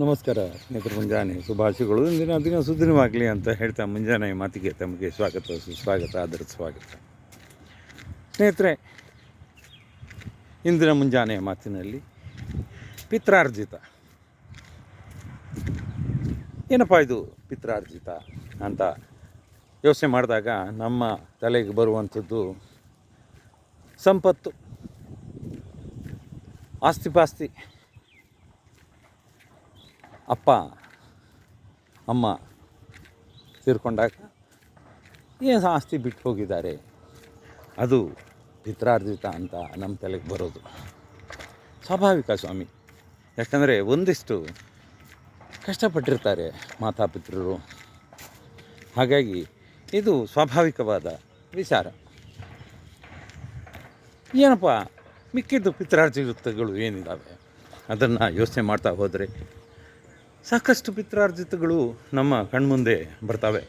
ನಮಸ್ಕಾರ ಸ್ನೇಹಿತರು, ಮುಂಜಾನೆ ಶುಭಾಶಯಗಳು. ಇಂದಿನ ದಿನ ಸುದಿನವಾಗಲಿ ಅಂತ ಹೇಳ್ತಾ ಮುಂಜಾನೆ ಮಾತಿಗೆ ತಮಗೆ ಸ್ವಾಗತ, ಸುಸ್ವಾಗತ, ಆದರ ಸ್ವಾಗತ. ಸ್ನೇಹಿತರೆ, ಇಂದಿನ ಮುಂಜಾನೆ ಮಾತಿನಲ್ಲಿ ಪಿತ್ರಾರ್ಜಿತ. ಏನಪ್ಪ ಇದು ಪಿತ್ರಾರ್ಜಿತ ಅಂತ ಯೋಚನೆ ಮಾಡಿದಾಗ ನಮ್ಮ ತಲೆಗೆ ಬರುವಂಥದ್ದು ಸಂಪತ್ತು, ಆಸ್ತಿಪಾಸ್ತಿ. ಅಪ್ಪ ಅಮ್ಮ ತೀರ್ಕೊಂಡಾಗ ಏನು ಆಸ್ತಿ ಬಿಟ್ಟು ಹೋಗಿದ್ದಾರೆ, ಅದು ಪಿತ್ರಾರ್ಜಿತ ಅಂತ ನಮ್ಮ ತಲೆಗೆ ಬರೋದು ಸ್ವಾಭಾವಿಕ ಸ್ವಾಮಿ. ಯಾಕಂದರೆ ಒಂದಿಷ್ಟು ಕಷ್ಟಪಟ್ಟಿರ್ತಾರೆ ಮಾತಾಪಿತೃರು. ಹಾಗಾಗಿ ಇದು ಸ್ವಾಭಾವಿಕವಾದ ವಿಚಾರ. ಏನಪ್ಪ ಮಿಕ್ಕಿದ್ದು ಪಿತ್ರಾರ್ಜಿತಗಳು ಏನಿದ್ದಾವೆ ಅದನ್ನು ಯೋಚನೆ ಮಾಡ್ತಾ ಹೋದರೆ ಸಾಕಷ್ಟು ಪಿತ್ರಾರ್ಜಿತಗಳು ನಮ್ಮ ಕಣ್ಮುಂದೆ ಬರ್ತವೆ.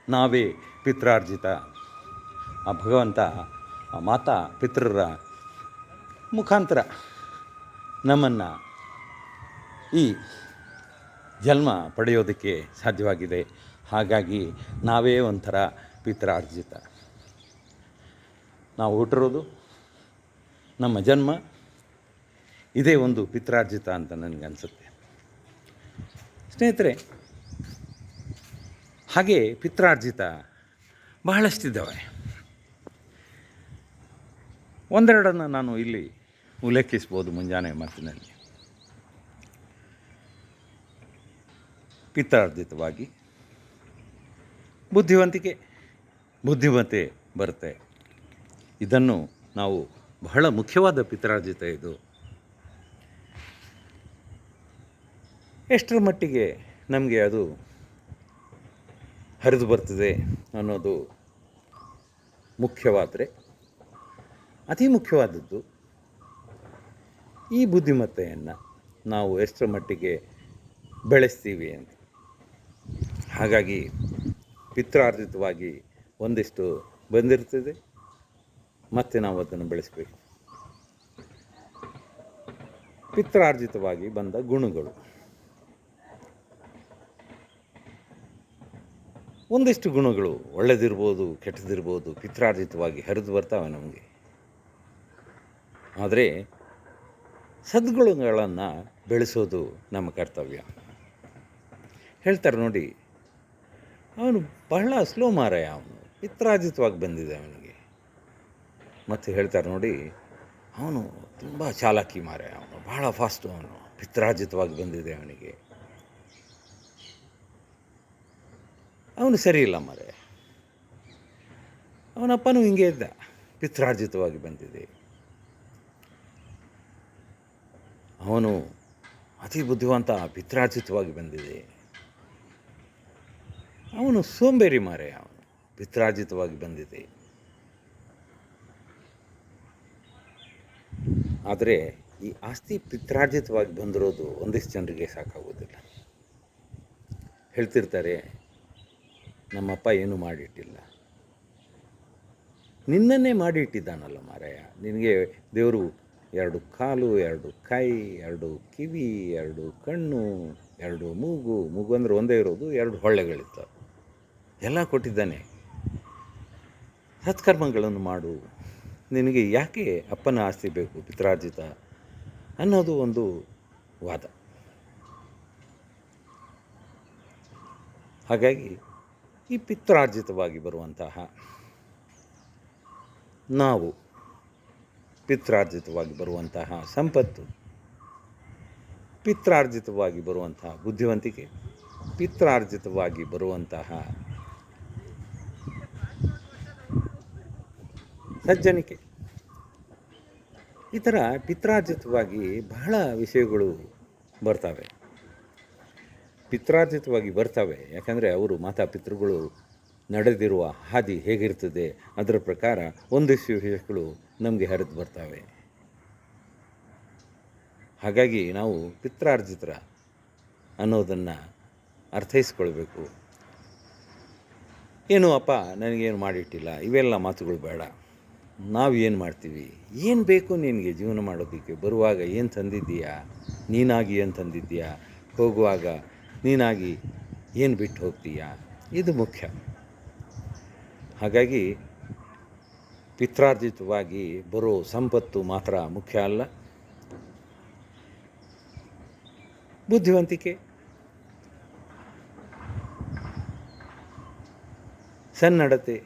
ನಾವೇ ಪಿತ್ರಾರ್ಜಿತ. ಆ ಭಗವಂತ, ಆ ಮಾತಾ ಪಿತೃರ ಮುಖಾಂತರ ನಮ್ಮನ್ನು ಈ ಜನ್ಮ ಪಡೆಯೋದಕ್ಕೆ ಸಾಧ್ಯವಾಗಿದೆ. ಹಾಗಾಗಿ ನಾವೇ ಒಂಥರ ಪಿತ್ರಾರ್ಜಿತ. ನಾವು ಹುಟ್ಟಿರೋದು, ನಮ್ಮ ಜನ್ಮ ಇದೇ ಒಂದು ಪಿತ್ರಾರ್ಜಿತ ಅಂತ ನನಗನ್ಸುತ್ತೆ. ಸ್ನೇಹಿತರೆ, ಹಾಗೆ ಪಿತ್ರಾರ್ಜಿತ ಬಹಳಷ್ಟಿದ್ದಾವೆ. ಒಂದೆರಡನ್ನು ನಾನು ಇಲ್ಲಿ ಉಲ್ಲೇಖಿಸ್ಬೋದು ಮುಂಜಾನೆ ಮಾತಿನಲ್ಲಿ. ಪಿತ್ರಾರ್ಜಿತವಾಗಿ ಬುದ್ಧಿಮತ್ತೆ ಬರುತ್ತೆ. ಇದನ್ನು ನಾವು ಬಹಳ ಮುಖ್ಯವಾದ ಪಿತ್ರಾರ್ಜಿತ ಇದು. ಎಷ್ಟರ ಮಟ್ಟಿಗೆ ನಮಗೆ ಅದು ಹರಿದು ಬರ್ತದೆ ಅನ್ನೋದು ಮುಖ್ಯವಾದರೆ, ಅತಿ ಮುಖ್ಯವಾದದ್ದು ಈ ಬುದ್ಧಿಮತ್ತೆಯನ್ನು ನಾವು ಎಷ್ಟರ ಮಟ್ಟಿಗೆ ಬೆಳೆಸ್ತೀವಿ ಅಂತ. ಹಾಗಾಗಿ ಪಿತ್ರಾರ್ಜಿತವಾಗಿ ಒಂದಿಷ್ಟು ಬಂದಿರ್ತದೆ, ಮತ್ತು ನಾವು ಅದನ್ನು ಬೆಳೆಸಬೇಕು. ಪಿತ್ರಾರ್ಜಿತವಾಗಿ ಬಂದ ಗುಣಗಳು, ಒಂದಿಷ್ಟು ಗುಣಗಳು ಒಳ್ಳೆಯದಿರ್ಬೋದು, ಕೆಟ್ಟದಿರ್ಬೋದು, ಪಿತ್ರಾರ್ಜಿತವಾಗಿ ಹರಿದು ಬರ್ತಾವೆ ನಮಗೆ. ಆದರೆ ಸದ್ಗುಣಗಳನ್ನು ಬೆಳೆಸೋದು ನಮ್ಮ ಕರ್ತವ್ಯ. ಹೇಳ್ತಾರೆ ನೋಡಿ, ಅವನು ಬಹಳ ಸ್ಲೋ ಮಾರಾಯ, ಅವನು ಪಿತ್ರಾರ್ಜಿತವಾಗಿ ಬಂದಿದೆ ಅವನಿಗೆ. ಮತ್ತು ಹೇಳ್ತಾರೆ ನೋಡಿ, ಅವನು ತುಂಬ ಚಾಲಾಕಿ ಮಾರಾಯ, ಅವನು ಬಹಳ ಫಾಸ್ಟು, ಅವನು ಪಿತ್ರಾರ್ಜಿತವಾಗಿ ಬಂದಿದೆ ಅವನಿಗೆ. ಅವನು ಸರಿ ಇಲ್ಲ ಮರೆ, ಅವನಪ್ಪನೂ ಹಿಂಗೆ ಇದ್ದ, ಪಿತ್ರಾರ್ಜಿತವಾಗಿ ಬಂದಿದೆ. ಅವನು ಅತಿ ಬುದ್ಧಿವಂತ, ಪಿತ್ರಾರ್ಜಿತವಾಗಿ ಬಂದಿದೆ. ಅವನು ಸೋಂಬೇರಿ ಮಾರೆ, ಅವನು ಪಿತ್ರಾರ್ಜಿತವಾಗಿ ಬಂದಿದೆ. ಆದರೆ ಈ ಆಸ್ತಿ ಪಿತ್ರಾರ್ಜಿತವಾಗಿ ಬಂದಿರೋದು ಒಂದಿಷ್ಟು ಜನರಿಗೆ ಸಾಕಾಗೋದಿಲ್ಲ. ಹೇಳ್ತಿರ್ತಾರೆ, ನಮ್ಮಪ್ಪ ಏನೂ ಮಾಡಿಟ್ಟಿಲ್ಲ, ನಿನ್ನನ್ನೇ ಮಾಡಿಟ್ಟಿದ್ದಾನಲ್ಲ ಮಾರಾಯ, ನಿನಗೆ ದೇವರು 2 ಕಾಲು, 2 ಕೈ, 2 ಕಿವಿ, 2 ಕಣ್ಣು, 2 ಮೂಗು ಅಂದರೆ ಒಂದೇ ಇರೋದು, 2 ಹೊಳ್ಳೆಗಳಿರ್ತವೆ, ಎಲ್ಲ ಕೊಟ್ಟಿದ್ದಾನೆ. ಸತ್ಕರ್ಮಗಳನ್ನು ಮಾಡು, ನಿನಗೆ ಯಾಕೆ ಅಪ್ಪನ ಆಸ್ತಿ ಬೇಕು ಪಿತ್ರಾರ್ಜಿತ ಅನ್ನೋದು ಒಂದು ವಾದ. ಹಾಗಾಗಿ ಈ ಪಿತ್ರಾರ್ಜಿತವಾಗಿ ಬರುವಂತಹ ನಾವು, ಪಿತ್ರಾರ್ಜಿತವಾಗಿ ಬರುವಂತಹ ಸಂಪತ್ತು, ಪಿತ್ರಾರ್ಜಿತವಾಗಿ ಬರುವಂತಹ ಬುದ್ಧಿವಂತಿಕೆ, ಪಿತ್ರಾರ್ಜಿತವಾಗಿ ಬರುವಂತಹ ಸಜ್ಜನಿಕೆ, ಈ ಥರ ಪಿತ್ರಾರ್ಜಿತವಾಗಿ ಬಹಳ ವಿಷಯಗಳು ಬರ್ತವೆ. ಪಿತ್ರಾರ್ಜಿತವಾಗಿ ಬರ್ತವೆ ಯಾಕಂದರೆ ಅವರು ಮಾತಾಪಿತೃಗಳು ನಡೆದಿರುವ ಹಾದಿ ಹೇಗಿರ್ತದೆ ಅದರ ಪ್ರಕಾರ ಒಂದಿಷ್ಟು ವಿಷಯಗಳು ನಮಗೆ ಹರಿದು ಬರ್ತವೆ. ಹಾಗಾಗಿ ನಾವು ಪಿತ್ರಾರ್ಜಿತರ ಅನ್ನೋದನ್ನು ಅರ್ಥೈಸ್ಕೊಳ್ಬೇಕು. ಏನು ಅಪ್ಪ ನನಗೇನು ಮಾಡಿಟ್ಟಿಲ್ಲ, ಇವೆಲ್ಲ ಮಾತುಗಳು ಬೇಡ. ನಾವು ಏನು ಮಾಡ್ತೀವಿ, ಏನು ಬೇಕು ನಿನಗೆ ಜೀವನ ಮಾಡೋದಕ್ಕೆ, ಬರುವಾಗ ಏನು ತಂದಿದ್ದೀಯಾ, ನೀನಾಗಿ ಏನು ತಂದಿದ್ದೀಯಾ, ಹೋಗುವಾಗ ನೀನಾಗಿ ಏನು ಬಿಟ್ಟು ಹೋಗ್ತೀಯಾ, ಇದು ಮುಖ್ಯ. ಹಾಗಾಗಿ ಪಿತ್ರಾರ್ಜಿತವಾಗಿ ಬರೋ ಸಂಪತ್ತು ಮಾತ್ರ ಮುಖ್ಯ ಅಲ್ಲ, ಬುದ್ಧಿವಂತಿಕೆ, ಸನ್ನಡತೆ,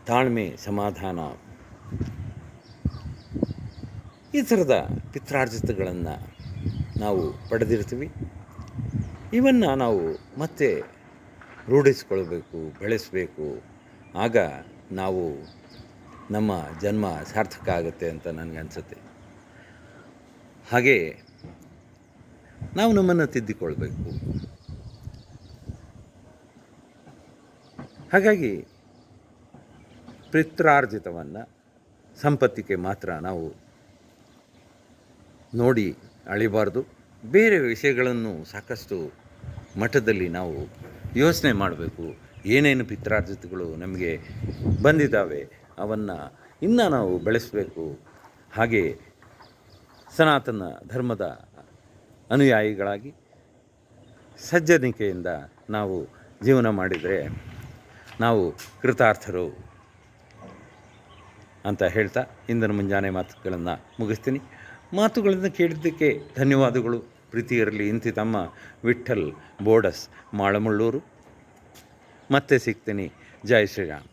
ತಾಳ್ಮೆ, ಸಮಾಧಾನ, ಈ ಥರದ ಪಿತ್ರಾರ್ಜಿತಗಳನ್ನು ನಾವು ಪಡೆದಿರ್ತೀವಿ. ಇವನ್ನು ನಾವು ಮತ್ತೆ ರೂಢಿಸ್ಕೊಳ್ಬೇಕು, ಬೆಳೆಸಬೇಕು. ಆಗ ನಾವು ನಮ್ಮ ಜನ್ಮ ಸಾರ್ಥಕ ಆಗುತ್ತೆ ಅಂತ ನನಗನ್ಸುತ್ತೆ. ಹಾಗೆ ನಾವು ನಮ್ಮನ್ನು ತಿದ್ದಿಕೊಳ್ಬೇಕು. ಹಾಗಾಗಿ ಪಿತ್ರಾರ್ಜಿತವನ್ನು ಸಂಪತ್ತಿಗೆ ಮಾತ್ರ ನಾವು ನೋಡಿ ಅಳಿಬಾರ್ದು. ಬೇರೆ ವಿಷಯಗಳನ್ನು ಸಾಕಷ್ಟು ಮಟ್ಟದಲ್ಲಿ ನಾವು ಯೋಚನೆ ಮಾಡಬೇಕು. ಏನೇನು ಪಿತ್ರಾರ್ಜಿತಗಳು ನಮಗೆ ಬಂದಿದ್ದಾವೆ ಅವನ್ನು ಇನ್ನೂ ನಾವು ಬೆಳೆಸಬೇಕು. ಹಾಗೆ ಸನಾತನ ಧರ್ಮದ ಅನುಯಾಯಿಗಳಾಗಿ ಸಜ್ಜನಿಕೆಯಿಂದ ನಾವು ಜೀವನ ಮಾಡಿದರೆ ನಾವು ಕೃತಾರ್ಥರು ಅಂತ ಹೇಳ್ತಾ ಇಂದಿನ ಮುಂಜಾನೆ ಮಾತುಗಳನ್ನು ಮುಗಿಸ್ತೀನಿ. ಮಾತುಗಳನ್ನು ಕೇಳಿದ್ದಕ್ಕೆ ಧನ್ಯವಾದಗಳು. ಪ್ರೀತಿ ಇರಲಿ. ಇಂತಿ ತಮ್ಮ ವಿಠ್ಠಲ್ ಬೋಡಸ್ ಮಾಳಮುಳ್ಳೂರು. ಮತ್ತೆ ಸಿಗ್ತೀನಿ. ಜೈ ಶ್ರೀರಾಮ್.